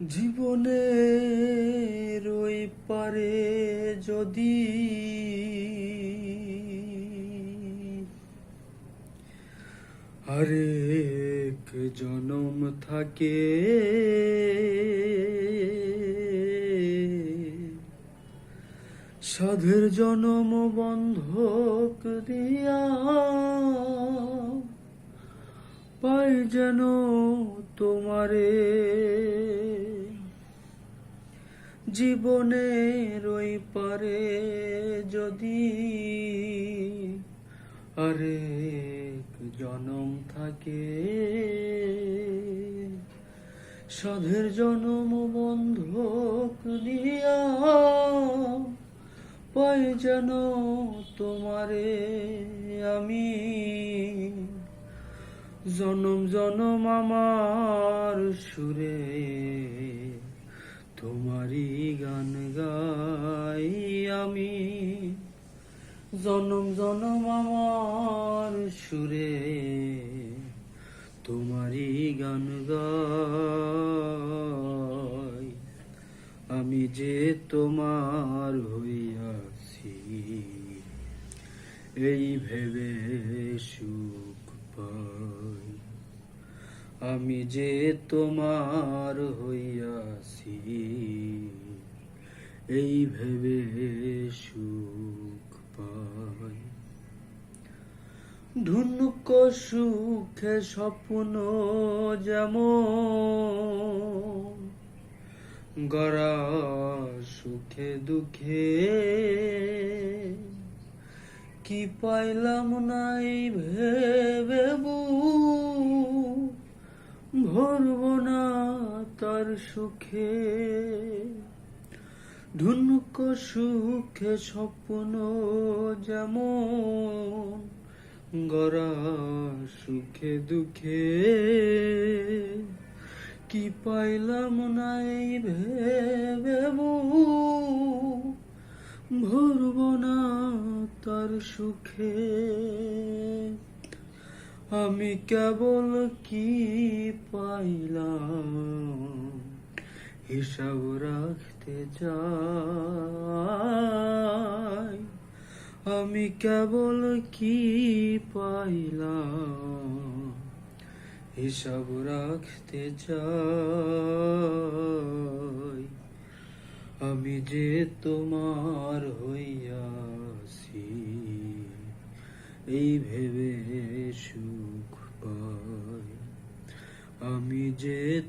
জীবনের ওই পারে যদি আরেক জনম থাকে, সাধের জনম বন্ধক দিয়া পাই যেন তোমারে। জীবনের ওই পারে যদি আরেক জনম থাকে, সাধের জনম বন্ধক দিয়া পাই যেন তোমারে। আমি জনম জনম আমার সুরে তোমারই গান গাই। আমি জনম জনম আমার সুরে তোমারই গান গাই। আমি যে তোমার হইয়াছি এই ভেবে সুখ পাই। আমি যে তোমার হইয়াছি এই ভেবে সুখ পাই। ধুনুক সুখে স্বপ্ন যেমন, গড়া সুখে দুঃখে কি পাইলাম নাই ভেবে ভরব না তার সুখে। ধুনুক সুখে স্বপ্ন যেমন, গড়া সুখে দুঃখে কি পাইলাম নাই ভেবে ভরব না তার সুখে। আমি কেবল কি পাইলাম হিসাব রাখতে চাই। আমি কেবল কি পাইলাম হিসাব রাখতে চাই। আমি যে তোমার হইয়াছি এই ভেবে সুখ পাই। আমি যে